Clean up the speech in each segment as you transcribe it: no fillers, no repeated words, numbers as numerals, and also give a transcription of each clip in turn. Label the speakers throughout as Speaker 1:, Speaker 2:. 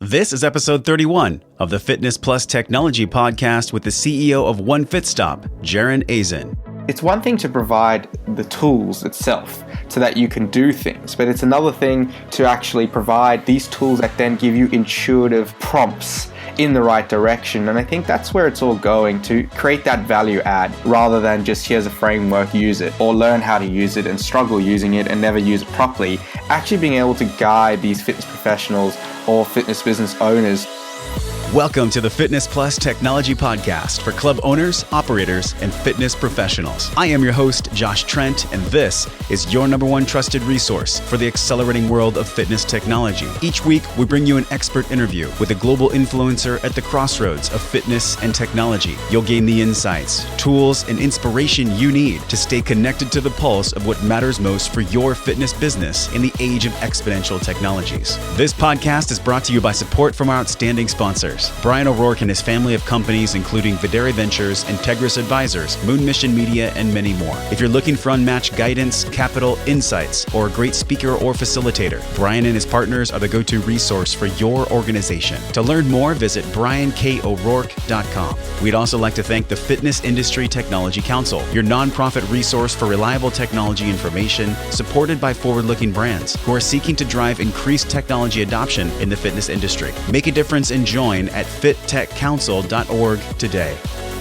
Speaker 1: This is episode 31 of the Fitness Plus Technology Podcast with the CEO of OneFitStop, Jared Eizan.
Speaker 2: It's one thing to provide the tools itself so that you can do things, but it's another thing to actually provide these tools that then give you intuitive prompts in the right direction. And I think that's where it's all going, to create that value add rather than just here's a framework, use it, or learn how to use it and struggle using it and never use it properly. Actually being able to guide these fitness professionals or fitness business owners.
Speaker 1: Welcome to the Fitness Plus Technology Podcast for club owners, operators, and fitness professionals. I am your host, Josh Trent, and this is your number one trusted resource for the accelerating world of fitness technology. Each week, we bring you an expert interview with a global influencer at the crossroads of fitness and technology. You'll gain the insights, tools, and inspiration you need to stay connected to the pulse of what matters most for your fitness business in the age of exponential technologies. This podcast is brought to you by support from our outstanding sponsors. Brian O'Rourke and his family of companies, including Videri Ventures, Integris Advisors, Moon Mission Media, and many more. If you're looking for unmatched guidance, capital, insights, or a great speaker or facilitator, Brian and his partners are the go-to resource for your organization. To learn more, visit brianko'rourke.com. We'd also like to thank the Fitness Industry Technology Council, your nonprofit resource for reliable technology information, supported by forward-looking brands who are seeking to drive increased technology adoption in the fitness industry. Make a difference and join at fittechcouncil.org today.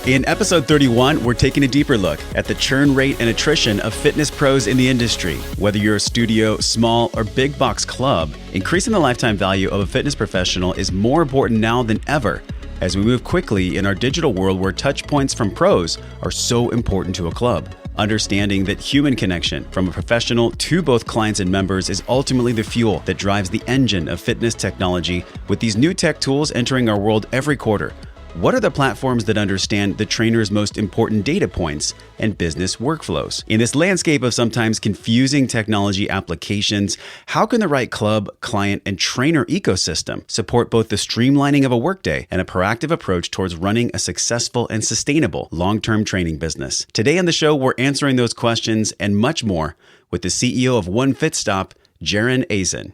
Speaker 1: In episode 31, we're taking a deeper look at the churn rate and attrition of fitness pros in the industry. Whether you're a studio, small, or big box club, increasing the lifetime value of a fitness professional is more important now than ever as we move quickly in our digital world where touchpoints from pros are so important to a club. Understanding that human connection from a professional to both clients and members is ultimately the fuel that drives the engine of fitness technology, with these new tech tools entering our world every quarter. What are the platforms that understand the trainer's most important data points and business workflows? In this landscape of sometimes confusing technology applications, how can the right club, client, and trainer ecosystem support both the streamlining of a workday and a proactive approach towards running a successful and sustainable long-term training business? Today on the show, we're answering those questions and much more with the CEO of OneFitStop, Jared Eizan.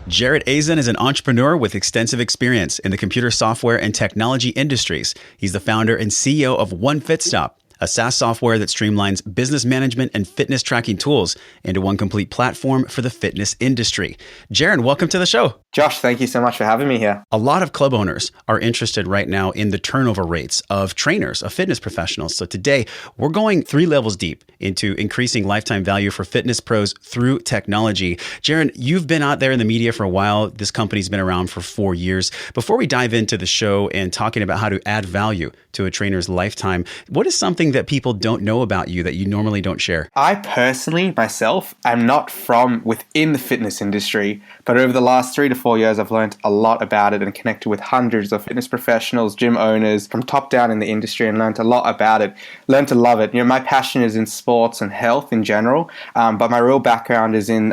Speaker 1: Jared Eizan is an entrepreneur with extensive experience in the computer software and technology industries. He's the founder and CEO of OneFitStop, a SaaS software that streamlines business management and fitness tracking tools into one complete platform for the fitness industry. Jared, welcome to the show.
Speaker 2: Josh, thank you so much for having me here.
Speaker 1: A lot of club owners are interested right now in the turnover rates of trainers, of fitness professionals. So today, we're going 3 levels deep into increasing lifetime value for fitness pros through technology. Jared, you've been out there in the media for a while. This company's been around for 4 years. Before we dive into the show and talking about how to add value to a trainer's lifetime, what is something that people don't know about you that you normally don't share?
Speaker 2: I personally, myself, am not from within the fitness industry, but over the last 3 to 4 years, I've learned a lot about it and connected with hundreds of fitness professionals, gym owners from top down in the industry, and learned a lot about it, learned to love it. My passion is in sports and health in general, but my real background is in,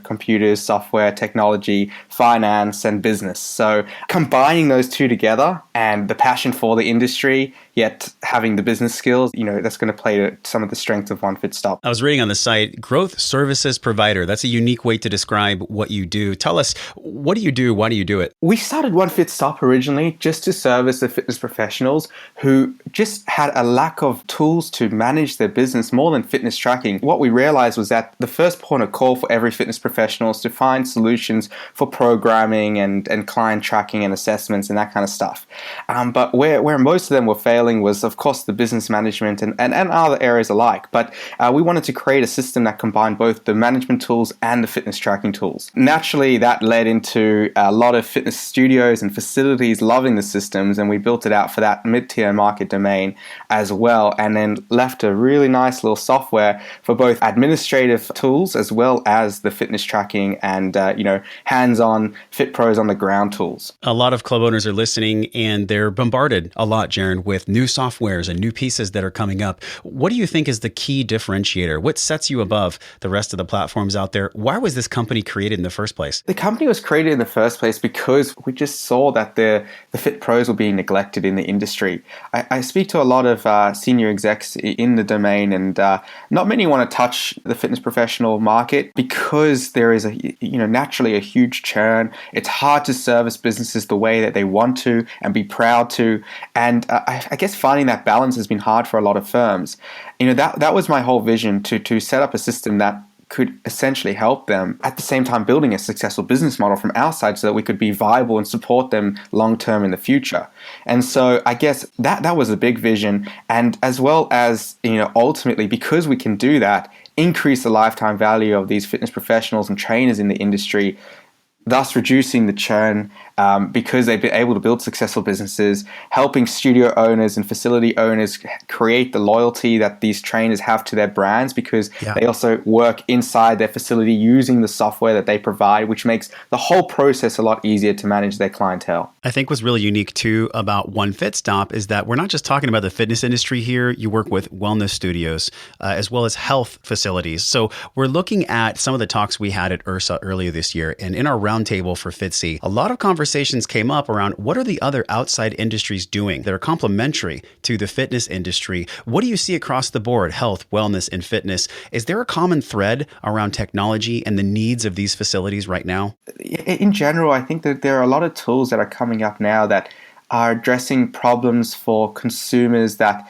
Speaker 2: computers, software, technology, finance, and business. So combining those two together and the passion for the industry, yet having the business skills, that's going to play to some of the strengths of OneFitStop.
Speaker 1: I was reading on the site, growth services provider. That's a unique way to describe what you do. Tell us, what do you do? Why do you do it?
Speaker 2: We started OneFitStop originally just to service the fitness professionals who just had a lack of tools to manage their business more than fitness tracking. What we realized was that the first point of call for every fitness professional is to find solutions for programming and client tracking and assessments and that kind of stuff. But where most of them were failing was, of course, the business management and other areas alike. But we wanted to create a system that combined both the management tools and the fitness tracking tools. Naturally, that led into a lot of fitness studios and facilities loving the systems, and we built it out for that mid-tier market domain as well, and then left a really nice little software for both administrative tools as well as the fitness tracking and hands-on fit pros on the ground tools.
Speaker 1: A lot of club owners are listening, and they're bombarded a lot, Jared, with new softwares and new pieces that are coming up. What do you think is the key differentiator? What sets you above the rest of the platforms out there? Why was this company created in the first place?
Speaker 2: The company was created in the first place because we just saw that the fit pros were being neglected in the industry. I speak to a lot of senior execs in the domain, and not many want to touch the fitness professional market because there is naturally a huge churn. It's hard to service businesses the way that they want to and be proud to. And I guess finding that balance has been hard for a lot of firms. That was my whole vision, to set up a system that could essentially help them, at the same time building a successful business model from our side so that we could be viable and support them long term in the future. And so I guess that was a big vision. And as well as, ultimately, because we can do that, increase the lifetime value of these fitness professionals and trainers in the industry, thus reducing the churn, because they've been able to build successful businesses, helping studio owners and facility owners create the loyalty that these trainers have to their brands, because they also work inside their facility using the software that they provide, which makes the whole process a lot easier to manage their clientele.
Speaker 1: I think what's really unique too about OneFitStop is that we're not just talking about the fitness industry here. You work with wellness studios as well as health facilities. So we're looking at some of the talks we had at URSA earlier this year, and in our roundtable for FitSy, a lot of conversations came up around what are the other outside industries doing that are complementary to the fitness industry. What do you see across the board, health, wellness, and fitness? Is there a common thread around technology and the needs of these facilities right now?
Speaker 2: In general, I think that there are a lot of tools that are coming up now that are addressing problems for consumers that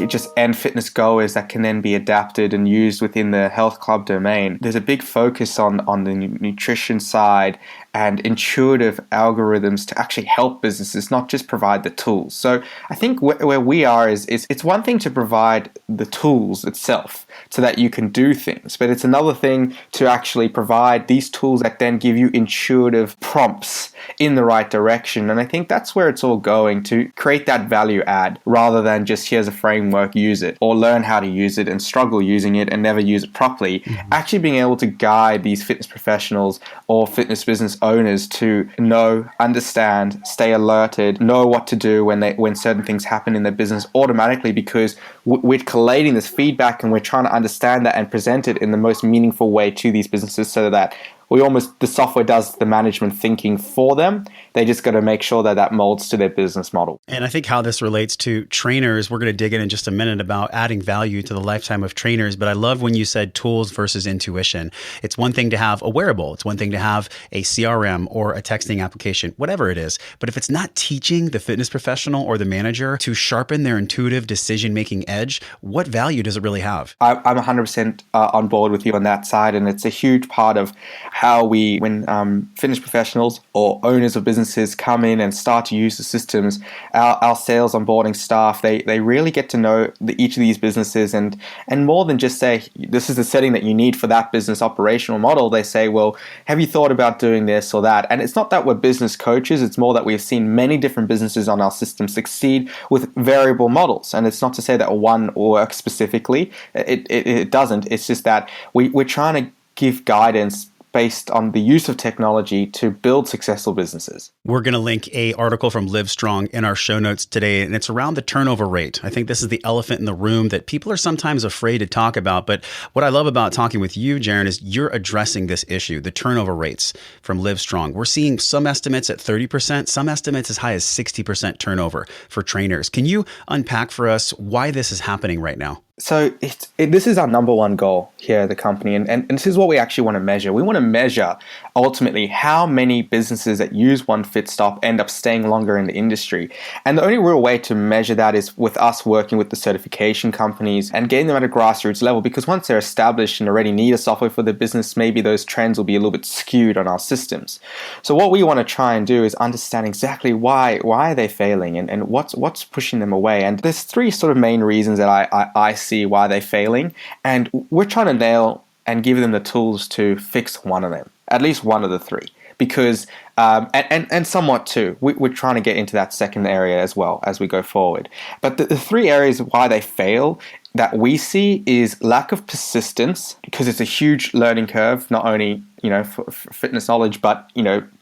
Speaker 2: just end fitness goers that can then be adapted and used within the health club domain. There's a big focus on the nutrition side and intuitive algorithms to actually help businesses, not just provide the tools. So I think where we are is it's one thing to provide the tools itself so that you can do things, but it's another thing to actually provide these tools that then give you intuitive prompts in the right direction. And I think that's where it's all going, to create that value add rather than just here's a framework, use it, or learn how to use it and struggle using it and never use it properly. Actually being able to guide these fitness professionals or fitness business owners to know, understand, stay alerted, know what to do when certain things happen in their business automatically, because we're collating this feedback and we're trying to understand that and present it in the most meaningful way to these businesses so that the software does the management thinking for them. They just got to make sure that molds to their business model.
Speaker 1: And I think how this relates to trainers, we're going to dig in just a minute about adding value to the lifetime of trainers. But I love when you said tools versus intuition. It's one thing to have a wearable. It's one thing to have a CRM or a texting application, whatever it is. But if it's not teaching the fitness professional or the manager to sharpen their intuitive decision-making edge, what value does it really have?
Speaker 2: I'm 100% on board with you on that side. And it's a huge part of how when fitness professionals or owners of businesses come in and start to use the systems, our sales onboarding staff, they really get to know each of these businesses, and more than just say, this is the setting that you need for that business operational model. They say, well, have you thought about doing this or that? And it's not that we're business coaches. It's more that we've seen many different businesses on our system succeed with variable models. And it's not to say that one works specifically. It doesn't. It's just that we're trying to give guidance based on the use of technology to build successful businesses.
Speaker 1: We're going to link an article from Livestrong in our show notes today, and it's around the turnover rate. I think this is the elephant in the room that people are sometimes afraid to talk about. But what I love about talking with you, Jared, is you're addressing this issue, the turnover rates from Livestrong. We're seeing some estimates at 30%, some estimates as high as 60% turnover for trainers. Can you unpack for us why this is happening right now?
Speaker 2: So this is our number one goal here at the company, and this is what we actually want to measure. We want to measure ultimately how many businesses that use OneFitStop end up staying longer in the industry. And the only real way to measure that is with us working with the certification companies and getting them at a grassroots level, because once they're established and already need a software for their business, maybe those trends will be a little bit skewed on our systems. So what we want to try and do is understand exactly why are they failing and what's pushing them away. And there's three sort of main reasons that I see why they're failing, and we're trying to nail and give them the tools to fix one of them, at least one of the three, because and somewhat two. We're trying to get into that second area as well as we go forward. But the three areas of why they fail that we see is lack of persistence, because it's a huge learning curve, not only for fitness knowledge, but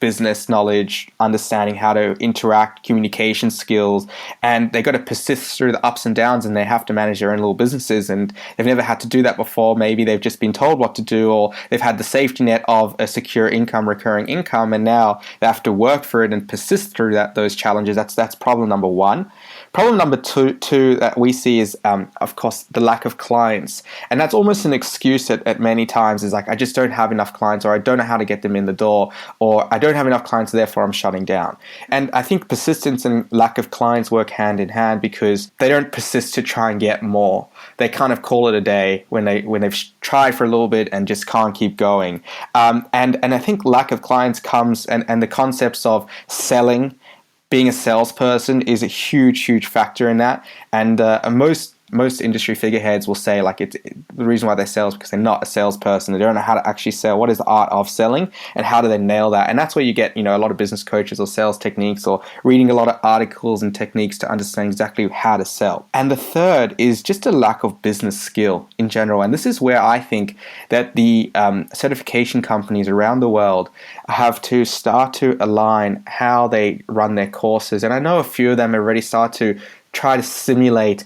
Speaker 2: business knowledge, understanding how to interact, communication skills, and they got to persist through the ups and downs, and they have to manage their own little businesses, and they've never had to do that before. Maybe they've just been told what to do, or they've had the safety net of a secure income, recurring income, and now they have to work for it and persist through those challenges. That's problem number one. Problem number two that we see is, of course, the lack of clients. And that's almost an excuse at many times, is like, I just don't have enough clients, or I don't know how to get them in the door, or I don't have enough clients, therefore I'm shutting down. And I think persistence and lack of clients work hand in hand, because they don't persist to try and get more. They kind of call it a day when they've tried for a little bit and just can't keep going. And I think lack of clients comes, and the concepts of selling, being a salesperson is a huge factor in that. And most industry figureheads will say, like, the reason why they sell is because they're not a salesperson. They don't know how to actually sell. What is the art of selling, and how do they nail that? And that's where you get a lot of business coaches or sales techniques, or reading a lot of articles and techniques to understand exactly how to sell. And the third is just a lack of business skill in general. And this is where I think that the certification companies around the world have to start to align how they run their courses. And I know a few of them already start to try to simulate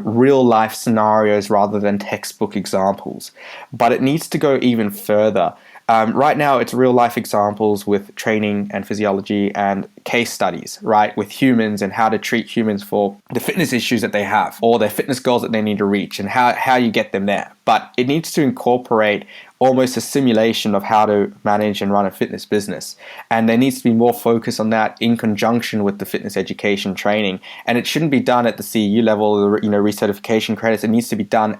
Speaker 2: real life scenarios rather than textbook examples. But it needs to go even further. Right now, it's real life examples with training and physiology and case studies, right, with humans, and how to treat humans for the fitness issues that they have, or their fitness goals that they need to reach, and how you get them there. But it needs to incorporate almost a simulation of how to manage and run a fitness business. And there needs to be more focus on that in conjunction with the fitness education training. And it shouldn't be done at the CEU level, the recertification credits. It needs to be done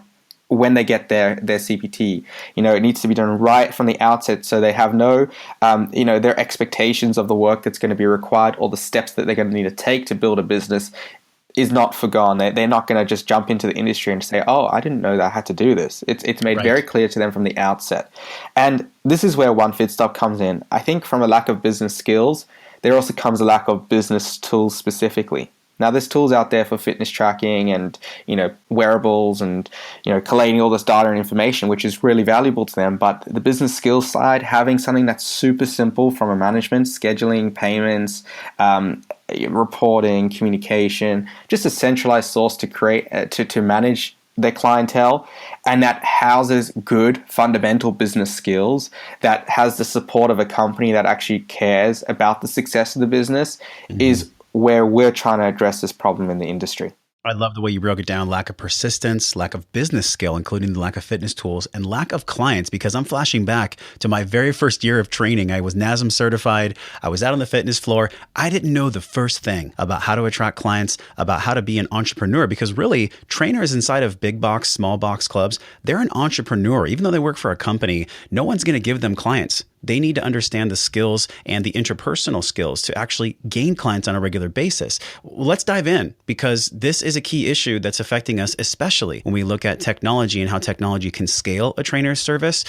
Speaker 2: when they get their CPT. It needs to be done right from the outset, so they have no, their expectations of the work that's going to be required, or the steps that they're going to need to take to build a business is not forgone. They're not going to just jump into the industry and say, oh, I didn't know that I had to do this. It's made very clear to them from the outset. And this is where OneFitStop comes in. I think from a lack of business skills, there also comes a lack of business tools specifically. Now, there's tools out there for fitness tracking and, wearables and, collating all this data and information, which is really valuable to them. But the business skills side, having something that's super simple from a management, scheduling, payments, reporting, communication, just a centralized source to create, to manage their clientele, and that houses good fundamental business skills, that has the support of a company that actually cares about the success of the business, is where we're trying to address this problem in the industry.
Speaker 1: I love the way you broke it down. Lack of persistence, lack of business skill, including the lack of fitness tools, and lack of clients, because I'm flashing back to my very first year of training. I was NASM certified. I was out on the fitness floor. I didn't know the first thing about how to attract clients, about how to be an entrepreneur, because really trainers inside of big box, small box clubs, they're an entrepreneur. Even though they work for a company, no one's going to give them clients. They need to understand the skills and the interpersonal skills to actually gain clients on a regular basis. Let's dive in, because this is a key issue that's affecting us, especially when we look at technology and how technology can scale a trainer's service.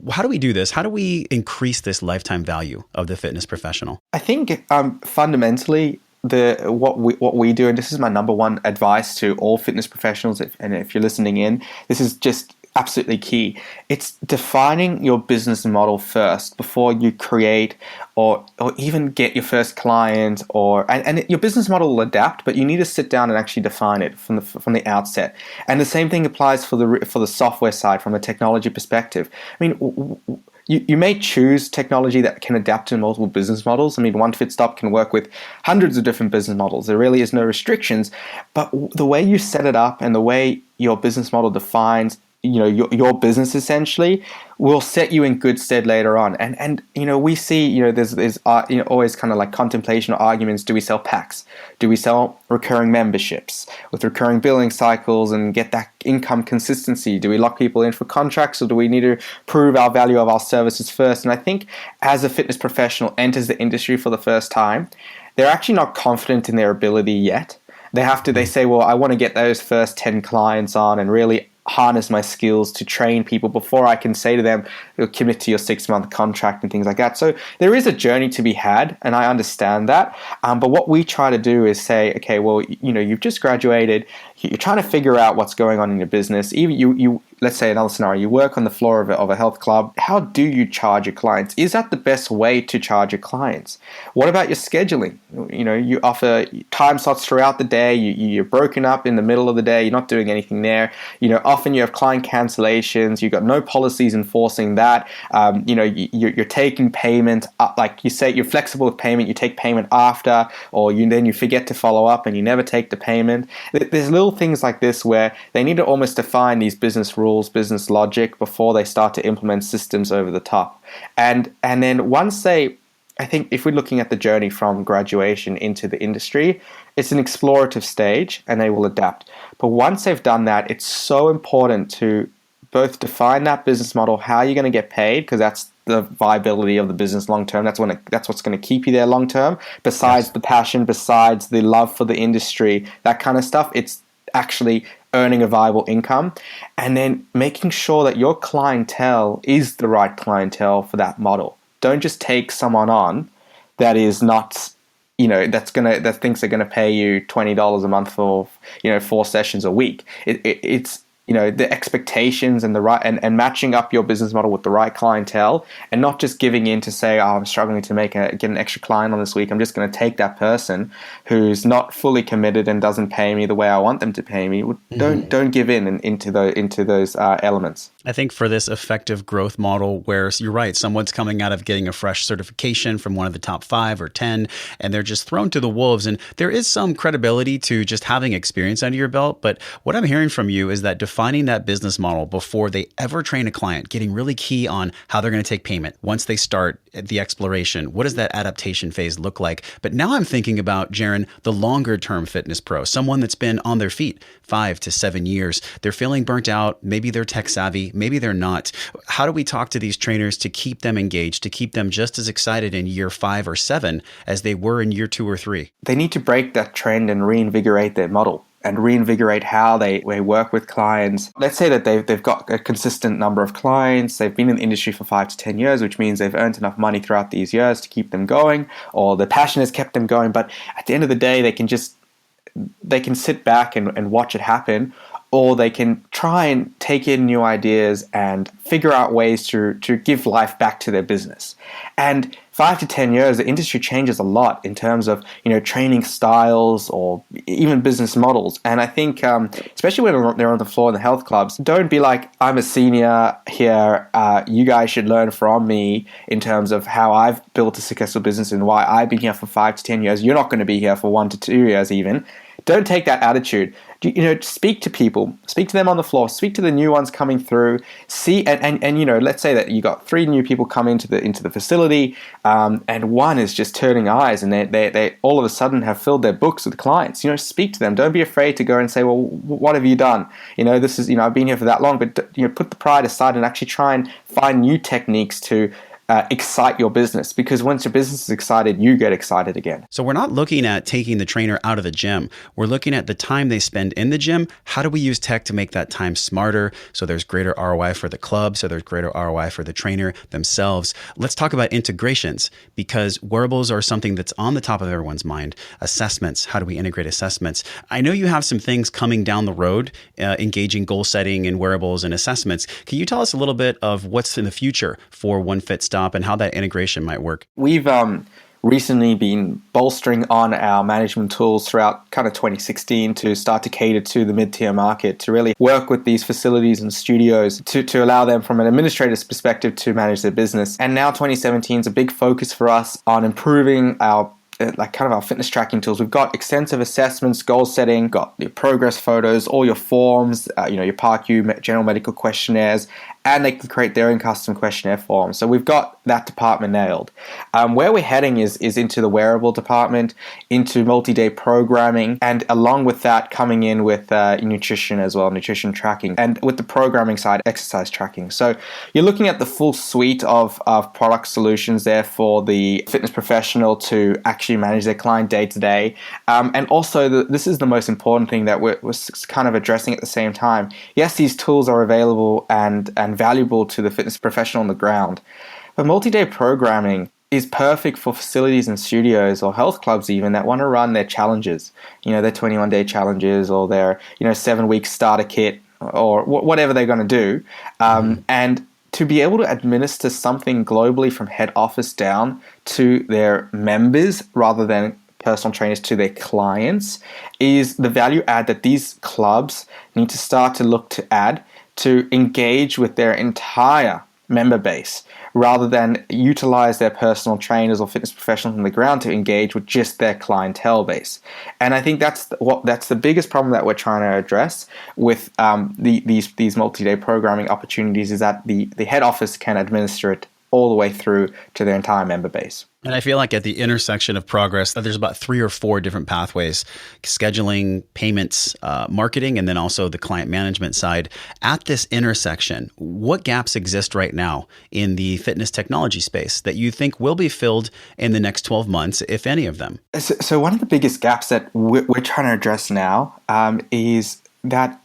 Speaker 1: How do we do this? How do we increase this lifetime value of the fitness professional?
Speaker 2: I think fundamentally, what we do, and this is my number one advice to all fitness professionals, and if you're listening in, this is just absolutely key. It's defining your business model first before you create or even get your first client, and your business model will adapt, but you need to sit down and actually define it from the outset. And the same thing applies for the software side, from a technology perspective. I mean, you may choose technology that can adapt to multiple business models. I mean, OneFitStop can work with hundreds of different business models. There really is no restrictions, but the way you set it up and the way your business model defines your business essentially will set you in good stead later on. And we see there's always kind of like contemplation or arguments. Do we sell packs? Do we sell recurring memberships with recurring billing cycles and get that income consistency? Do we lock people in for contracts, or do we need to prove our value of our services first? And I think as a fitness professional enters the industry for the first time, they're actually not confident in their ability yet. They say, well, I want to get those first 10 clients on and really harness my skills to train people before I can say to them, commit to your 6-month contract and things like that. So there is a journey to be had, and I understand that. But what we try to do is say, okay, well, you've just graduated, you're trying to figure out what's going on in your business. Even you let's say another scenario, you work on the floor of a health club. How do you charge your clients? Is that the best way to charge your clients? What about your scheduling? You offer time slots throughout the day. You're broken up in the middle of the day. You're not doing anything there. Often you have client cancellations. You've got no policies enforcing that. You're taking payment, like you say, you're flexible with payment. You take payment after, or then you forget to follow up and you never take the payment. There's little things like this where they need to almost define these business rules, business logic before they start to implement systems over the top. And then once I think if we're looking at the journey from graduation into the industry, it's an explorative stage and they will adapt. But once they've done that, it's so important to both define that business model, how you're going to get paid, because that's the viability of the business long term. That's what's going to keep you there long term. Besides the passion, besides the love for the industry, that kind of stuff, it's actually earning a viable income, and then making sure that your clientele is the right clientele for that model. Don't just take someone on that is not, that thinks they're going to pay you $20 a month for, 4 sessions a week. It's the expectations and the right and matching up your business model with the right clientele, and not just giving in to say, oh, I'm struggling to get an extra client on this week. I'm just going to take that person who's not fully committed and doesn't pay me the way I want them to pay me. Don't give in into those elements.
Speaker 1: I think for this effective growth model where you're right, someone's coming out of getting a fresh certification from one of the top 5 or 10, and they're just thrown to the wolves. And there is some credibility to just having experience under your belt. But what I'm hearing from you is that defining that business model before they ever train a client, getting really key on how they're going to take payment. Once they start the exploration, what does that adaptation phase look like? But now I'm thinking about, Jared, the longer term fitness pro, someone that's been on their feet 5 to 7 years. They're feeling burnt out. Maybe they're tech savvy. Maybe they're not. How do we talk to these trainers to keep them engaged, to keep them just as excited in year 5 or 7 as they were in year 2 or 3?
Speaker 2: They need to break that trend and reinvigorate their model and reinvigorate how they work with clients. Let's say that they've got a consistent number of clients. They've been in the industry for 5 to 10 years, which means they've earned enough money throughout these years to keep them going, or the passion has kept them going. But at the end of the day, they can sit back and watch it happen, or they can try and take in new ideas and figure out ways to give life back to their business. And 5 to 10 years, the industry changes a lot in terms of training styles or even business models. And I think, especially when they're on the floor in the health clubs, don't be like, I'm a senior here. You guys should learn from me in terms of how I've built a successful business and why I've been here for 5 to 10 years. You're not going to be here for 1 to 2 years even. Don't take that attitude. Speak to people, speak to them on the floor, speak to the new ones coming through. See, and let's say that you got 3 new people come into the facility, and one is just turning eyes, and they all of a sudden have filled their books with clients. Speak to them. Don't be afraid to go and say, well, what have you done? This is, I've been here for that long, but put the pride aside and actually try and find new techniques to excite your business, because once your business is excited, you get excited again.
Speaker 1: So we're not looking at taking the trainer out of the gym. We're looking at the time they spend in the gym. How do we use tech to make that time smarter so there's greater ROI for the club, so there's greater ROI for the trainer themselves? Let's talk about integrations, because wearables are something that's on the top of everyone's mind. Assessments. How do we integrate assessments? I know you have some things coming down the road, engaging goal setting and wearables and assessments. Can you tell us a little bit of what's in the future for OneFitStop and how that integration might work?
Speaker 2: We've recently been bolstering on our management tools throughout kind of 2016 to start to cater to the mid-tier market, to really work with these facilities and studios to allow them from an administrator's perspective to manage their business. And now 2017 is a big focus for us on improving our our fitness tracking tools. We've got extensive assessments, goal setting, got your progress photos, all your forms, your PARQ general medical questionnaires, and they can create their own custom questionnaire forms. So we've got that department nailed. Where we're heading is into the wearable department, into multi-day programming, and along with that coming in with nutrition as well, nutrition tracking, and with the programming side, exercise tracking. So you're looking at the full suite of product solutions there for the fitness professional to actually manage their client day to day. And also, this is the most important thing that we're kind of addressing at the same time. Yes, these tools are available and valuable to the fitness professional on the ground, but multi-day programming is perfect for facilities and studios or health clubs even that want to run their challenges, their 21-day challenges or their, 7-week starter kit or whatever they're going to do. And to be able to administer something globally from head office down to their members rather than personal trainers to their clients is the value add that these clubs need to start to look to add to engage with their entire member base rather than utilize their personal trainers or fitness professionals on the ground to engage with just their clientele base. And I think that's the biggest problem that we're trying to address with these multi-day programming opportunities is that the head office can administer it all the way through to their entire member base.
Speaker 1: And I feel like at the intersection of progress, there's about 3 or 4 different pathways: scheduling, payments, marketing, and then also the client management side. At this intersection, what gaps exist right now in the fitness technology space that you think will be filled in the next 12 months, if any of them?
Speaker 2: So one of the biggest gaps that we're trying to address now is that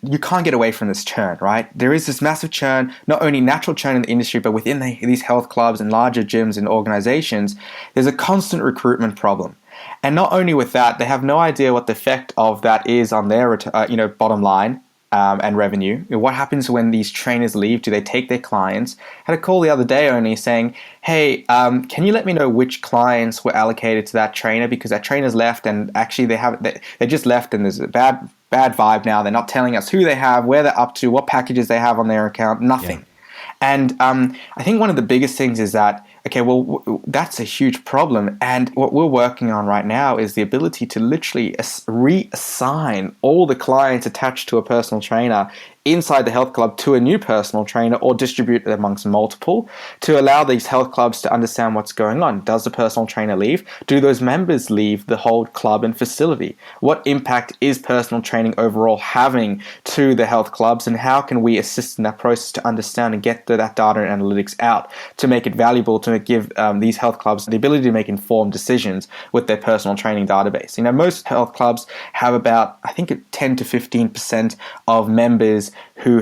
Speaker 2: you can't get away from this churn, right? There is this massive churn, not only natural churn in the industry, but within these health clubs and larger gyms and organizations, there's a constant recruitment problem. And not only with that, they have no idea what the effect of that is on their bottom line and revenue. What happens when these trainers leave? Do they take their clients? I had a call the other day only saying, hey, can you let me know which clients were allocated to that trainer? Because that trainer's left and actually they just left and there's a bad vibe now. They're not telling us who they have, where they're up to, what packages they have on their account, nothing. Yeah. And I think one of the biggest things is that, that's a huge problem. And what we're working on right now is the ability to literally reassign all the clients attached to a personal trainer inside the health club to a new personal trainer or distribute it amongst multiple to allow these health clubs to understand what's going on. Does the personal trainer leave? Do those members leave the whole club and facility? What impact is personal training overall having to the health clubs, and how can we assist in that process to understand and get that data and analytics out to make it valuable, to give these health clubs the ability to make informed decisions with their personal training database. Most health clubs have about, I think, 10 to 15% of members who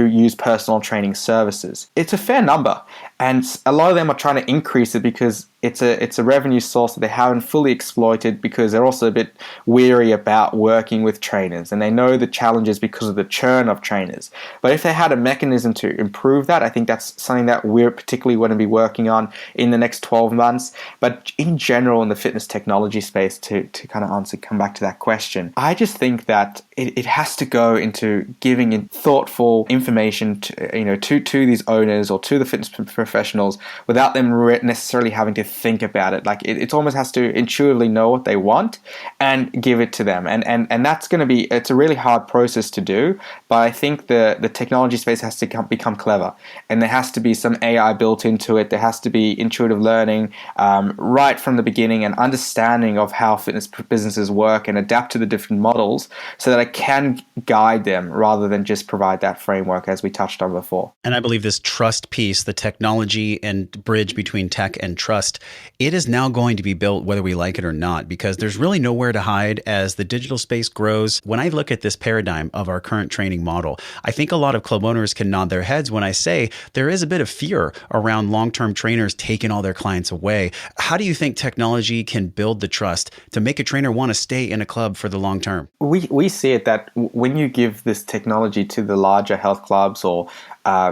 Speaker 2: use personal training services. It's a fair number, and a lot of them are trying to increase it because it's a revenue source that they haven't fully exploited, because they're also a bit weary about working with trainers and they know the challenges because of the churn of trainers. But if they had a mechanism to improve that, I think that's something that we're particularly going to be working on in the next 12 months. But in general, in the fitness technology space, to kind of come back to that question, I just think that it has to go into giving thoughtful information to these owners or to the fitness professionals without them necessarily having to think about it. Like it almost has to intuitively know what they want and give it to them. And that's going to be, it's a really hard process to do, but I think the technology space has to become clever, and there has to be some AI built into it. There has to be intuitive learning right from the beginning, and understanding of how fitness businesses work and adapt to the different models so that I can guide them rather than just provide that framework as we touched on before.
Speaker 1: And I believe this trust piece, the technology and bridge between tech and trust, it is now going to be built whether we like it or not, because there's really nowhere to hide as the digital space grows. When I look at this paradigm of our current training model, I think a lot of club owners can nod their heads when I say there is a bit of fear around long-term trainers taking all their clients away. How do you think technology can build the trust to make a trainer want to stay in a club for the long term?
Speaker 2: We see it that when you give this technology to the larger health clubs, or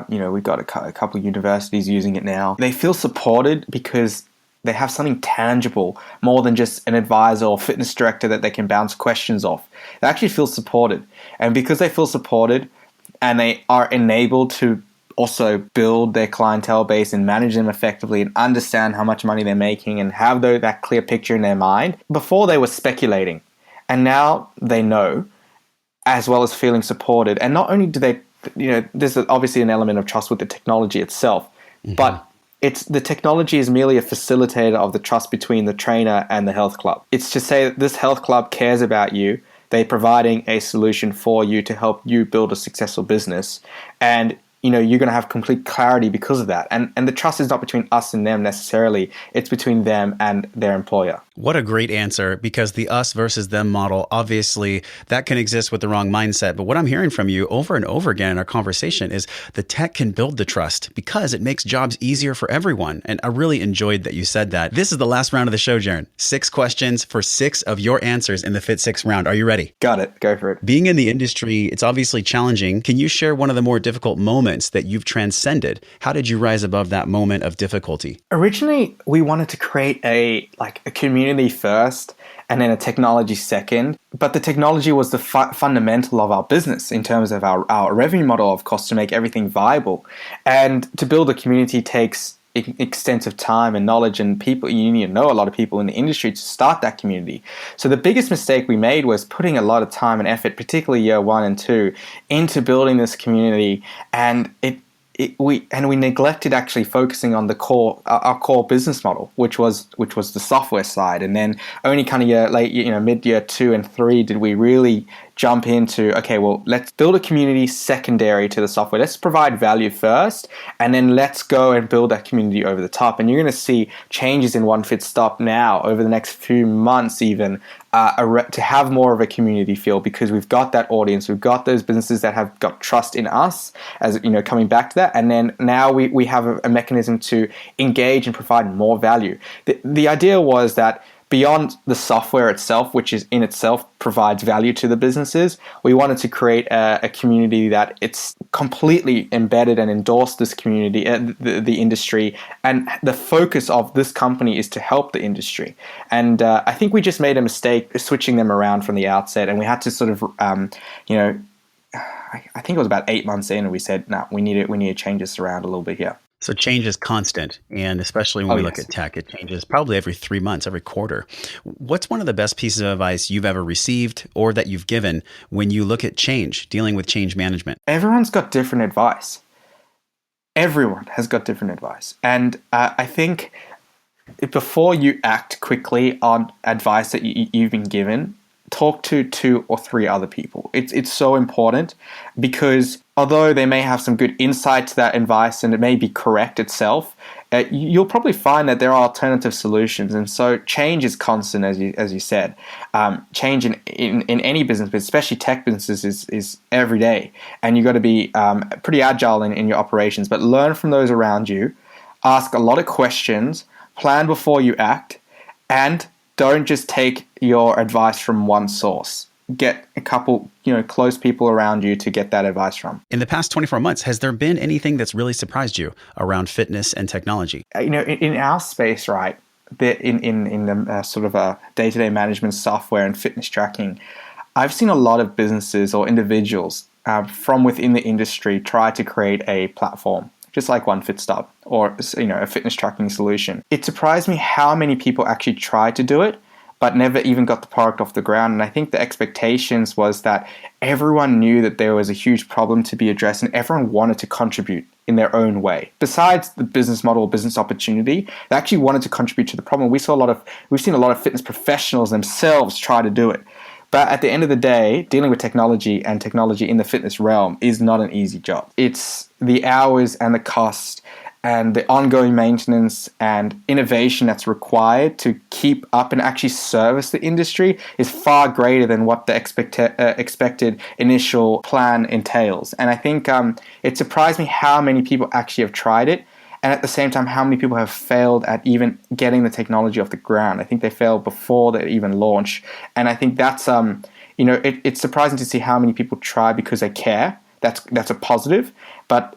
Speaker 2: we've got a couple of universities using it now, they feel supported because they have something tangible more than just an advisor or fitness director that they can bounce questions off. They actually feel supported. And because they feel supported and they are enabled to also build their clientele base and manage them effectively and understand how much money they're making and have that clear picture in their mind, before they were speculating. And now they know, as well as feeling supported. And not only do they, there's obviously an element of trust with the technology itself, but the technology is merely a facilitator of the trust between the trainer and the health club. It's to say that this health club cares about you. They're providing a solution for you to help you build a successful business. And you're going to have complete clarity because of that. And the trust is not between us and them necessarily. It's between them and their employer.
Speaker 1: What a great answer, because the us versus them model, obviously that can exist with the wrong mindset. But what I'm hearing from you over and over again in our conversation is the tech can build the trust because it makes jobs easier for everyone. And I really enjoyed that you said that. This is the last round of the show, Jared. 6 questions for 6 of your answers in the Fit 6 round. Are you ready?
Speaker 2: Got it. Go for it.
Speaker 1: Being in the industry, it's obviously challenging. Can you share one of the more difficult moments that you've transcended? How did you rise above that moment of difficulty?
Speaker 2: Originally, we wanted to create a community first and then a technology second. But the technology was the fundamental of our business in terms of our revenue model, of course, to make everything viable. And to build a community takes extensive time and knowledge, and people, you need to know a lot of people in the industry to start that community. So the biggest mistake we made was putting a lot of time and effort, particularly year 1 and 2, into building this community, and we neglected actually focusing on our core business model, which was the software side. And then only kind of mid year 2 and 3 did we really jump into, okay, well, let's build a community secondary to the software. Let's provide value first, and then let's go and build that community over the top. And you're going to see changes in OneFitStop now over the next few months even to have more of a community feel, because we've got that audience, we've got those businesses that have got trust in us, as coming back to that. And then now we have a mechanism to engage and provide more value. The idea was that beyond the software itself, which is in itself provides value to the businesses, we wanted to create a community that it's completely embedded and endorsed this community, the industry, and the focus of this company is to help the industry. And I think we just made a mistake switching them around from the outset, and we had to sort of, I think it was about 8 months in, and we said, no, we need to change this around a little bit here.
Speaker 1: So change is constant, and especially when we look at tech, it changes probably every 3 months, every quarter. What's one of the best pieces of advice you've ever received or that you've given when you look at change, dealing with change management?
Speaker 2: Everyone's got different advice. Everyone has got different advice. And I think before you act quickly on advice that you've been given, talk to 2 or 3 other people. It's so important, because although they may have some good insight to that advice and it may be correct itself, you'll probably find that there are alternative solutions. And so change is constant, as you said. Change in any business, but especially tech businesses, is every day. And you've got to be pretty agile in your operations, but learn from those around you, ask a lot of questions, plan before you act, and don't just take your advice from one source. Get a couple, close people around you to get that advice from.
Speaker 1: In the past 24 months, has there been anything that's really surprised you around fitness and technology?
Speaker 2: In our space, right, in the sort of a day-to-day management software and fitness tracking, I've seen a lot of businesses or individuals from within the industry try to create a platform, just like OneFitStop or a fitness tracking solution. It surprised me how many people actually tried to do it, but never even got the product off the ground. And I think the expectations was that everyone knew that there was a huge problem to be addressed, and everyone wanted to contribute in their own way. Besides the business model, business opportunity, they actually wanted to contribute to the problem. We've seen a lot of fitness professionals themselves try to do it. But at the end of the day, dealing with technology and technology in the fitness realm is not an easy job. It's the hours and the cost and the ongoing maintenance and innovation that's required to keep up and actually service the industry is far greater than what the expected initial plan entails. And I think it surprised me how many people actually have tried it, and at the same time, how many people have failed at even getting the technology off the ground. I think they failed before they even launch. And I think that's, it's surprising to see how many people try because they care. That's a positive. But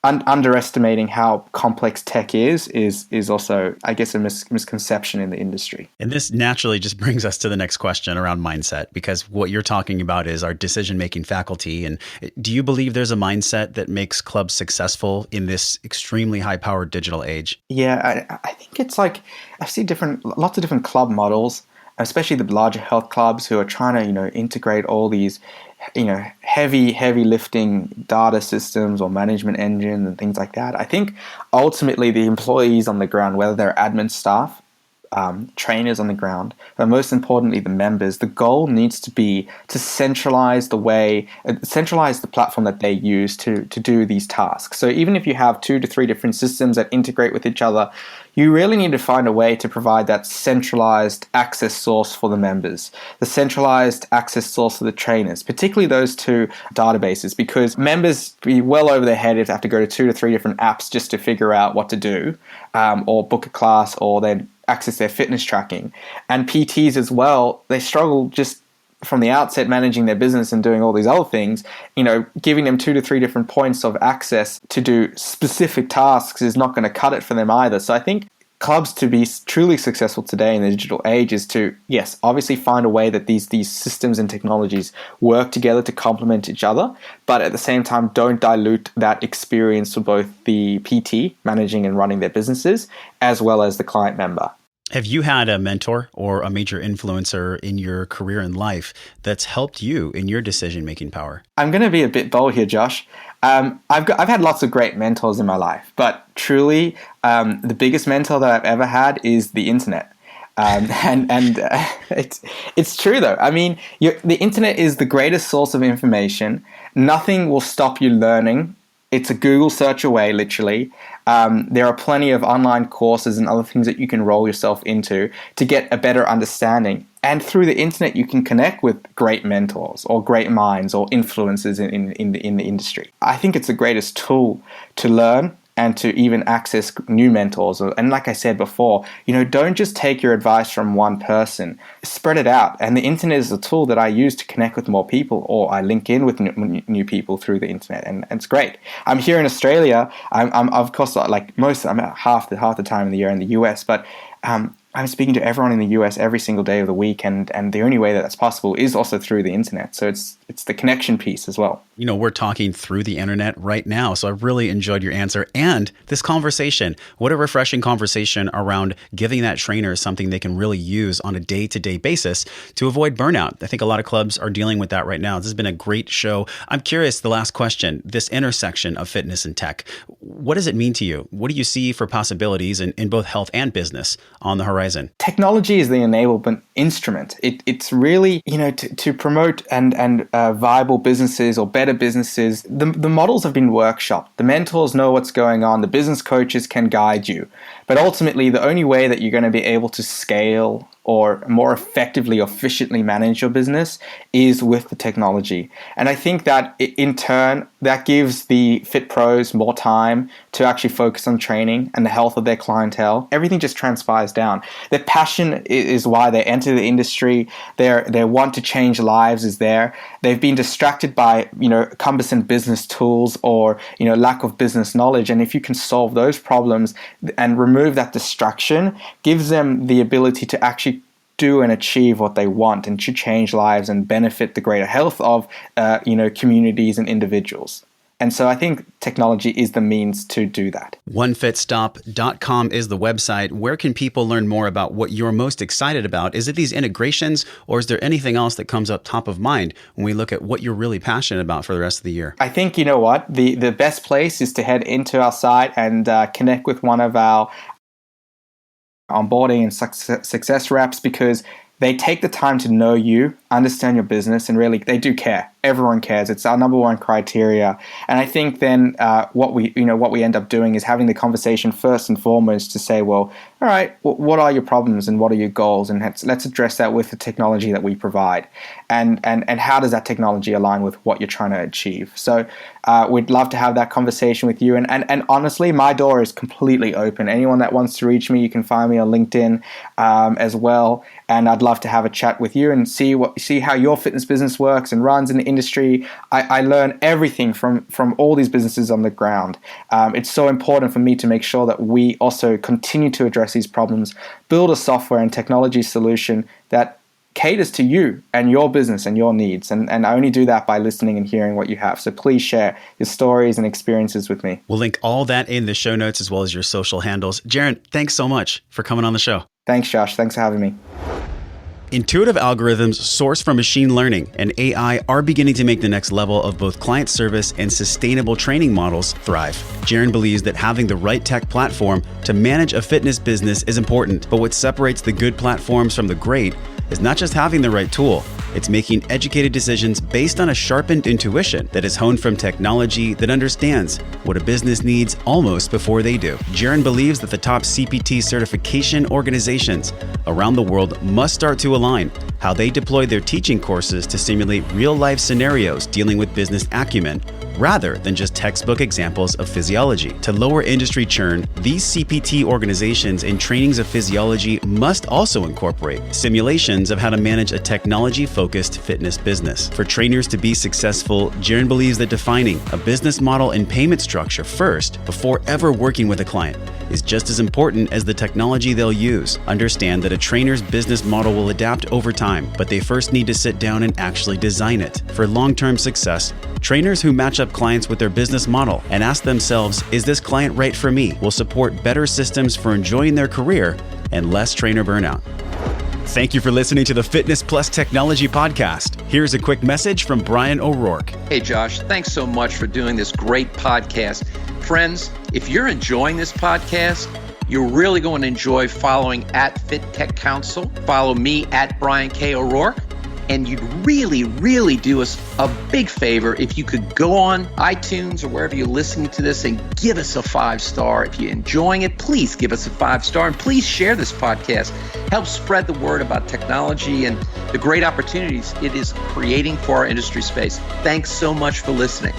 Speaker 2: underestimating how complex tech is also, I guess, a misconception in the industry.
Speaker 1: And this naturally just brings us to the next question around mindset, because what you're talking about is our decision-making faculty. And do you believe there's a mindset that makes clubs successful in this extremely high-powered digital age?
Speaker 2: Yeah, I think it's like, I see lots of different club models, especially the larger health clubs who are trying to, integrate all these heavy lifting data systems or management engines and things like that. I think ultimately the employees on the ground, whether they're admin staff, trainers on the ground, but most importantly, the members, the goal needs to be to centralize the platform that they use to do these tasks. So even if you have 2 to 3 different systems that integrate with each other, you really need to find a way to provide that centralized access source for the members, the centralized access source for the trainers, particularly those 2 databases, because members be well over their head if they have to go to 2 to 3 different apps just to figure out what to do, or book a class, or then access their fitness tracking. And PTs as well, they struggle just from the outset managing their business and doing all these other things. Giving them 2 to 3 different points of access to do specific tasks is not going to cut it for them either. So I think clubs, to be truly successful today in the digital age, is to, yes, obviously find a way that these systems and technologies work together to complement each other, but at the same time don't dilute that experience for both the PT managing and running their businesses as well as the client member.
Speaker 1: Have you had a mentor or a major influencer in your career and life that's helped you in your decision-making power?
Speaker 2: I'm going to be a bit bold here, Josh. I've had lots of great mentors in my life, but truly, the biggest mentor that I've ever had is the internet. It's true though. I mean, the internet is the greatest source of information. Nothing will stop you learning. It's a Google search away, literally. There are plenty of online courses and other things that you can roll yourself into to get a better understanding. And through the internet, you can connect with great mentors or great minds or influencers in the industry. I think it's the greatest tool to learn and to even access new mentors. And like I said before, don't just take your advice from one person. Spread it out. And the internet is a tool that I use to connect with more people, or I link in with new people through the internet, and it's great. I'm here in Australia. I'm of course, like I'm at half the time of the year in the US, but I'm speaking to everyone in the US every single day of the week, and the only way that that's possible is also through the internet. So it's the connection piece as well.
Speaker 1: We're talking through the internet right now, so I really enjoyed your answer and this conversation. What a refreshing conversation around giving that trainer something they can really use on a day-to-day basis to avoid burnout. I think a lot of clubs are dealing with that right now. This has been a great show. I'm curious, the last question, this intersection of fitness and tech, what does it mean to you? What do you see for possibilities in both health and business on the horizon?
Speaker 2: Technology is the enablement instrument. It's really, to promote and viable businesses or better businesses. The models have been workshopped. The mentors know what's going on. The business coaches can guide you. But ultimately, the only way that you're going to be able to scale or more effectively, efficiently manage your business is with the technology. And I think that in turn, that gives the fit pros more time to actually focus on training and the health of their clientele. Everything just transpires down. Their passion is why they enter the industry. Their want to change lives is there. They've been distracted by, cumbersome business tools or, lack of business knowledge. And if you can solve those problems and remove that distraction, gives them the ability to actually do and achieve what they want and to change lives and benefit the greater health of, communities and individuals. And so I think technology is the means to do that.
Speaker 1: OneFitStop.com is the website. Where can people learn more about what you're most excited about? Is it these integrations, or is there anything else that comes up top of mind when we look at what you're really passionate about for the rest of the year?
Speaker 2: I think, the best place is to head into our site and connect with one of our onboarding and success reps, because they take the time to know you, understand your business, and really they do care. Everyone cares. It's our number one criteria. And I think then what we end up doing is having the conversation first and foremost to say, well, all right, what are your problems and what are your goals? And let's address that with the technology that we provide. And how does that technology align with what you're trying to achieve? So we'd love to have that conversation with you. And honestly, my door is completely open. Anyone that wants to reach me, you can find me on LinkedIn as well. And I'd love to have a chat with you and see how your fitness business works and runs in the industry. I learn everything from all these businesses on the ground. It's so important for me to make sure that we also continue to address these problems, build a software and technology solution that caters to you and your business and your needs. And I only do that by listening and hearing what you have. So please share your stories and experiences with me.
Speaker 1: We'll link all that in the show notes as well as your social handles. Jared, thanks so much for coming on the show.
Speaker 2: Thanks, Josh. Thanks for having me.
Speaker 1: Intuitive algorithms sourced from machine learning and AI are beginning to make the next level of both client service and sustainable training models thrive. Jared believes that having the right tech platform to manage a fitness business is important, but what separates the good platforms from the great is not just having the right tool. It's making educated decisions based on a sharpened intuition that is honed from technology that understands what a business needs almost before they do. Jared believes that the top CPT certification organizations around the world must start to align how they deploy their teaching courses to simulate real-life scenarios dealing with business acumen rather than just textbook examples of physiology. To lower industry churn, these CPT organizations in trainings of physiology must also incorporate simulations of how to manage a technology-focused fitness business. For trainers to be successful, Jared believes that defining a business model and payment structure first before ever working with a client is just as important as the technology they'll use. Understand that a trainer's business model will adapt over time, but they first need to sit down and actually design it. For long-term success, trainers who match up clients with their business model and ask themselves, is this client right for me, will support better systems for enjoying their career and less trainer burnout. Thank you for listening to the Fitness Plus Technology Podcast. Here's a quick message from Brian O'Rourke.
Speaker 3: Hey, Josh, thanks so much for doing this great podcast. Friends, if you're enjoying this podcast, you're really going to enjoy following at Fit Tech Council. Follow me at Brian K. O'Rourke. And you'd really, really do us a big favor if you could go on iTunes or wherever you're listening to this and give us a 5-star. If you're enjoying it, please give us a 5-star and please share this podcast. Help spread the word about technology and the great opportunities it is creating for our industry space. Thanks so much for listening.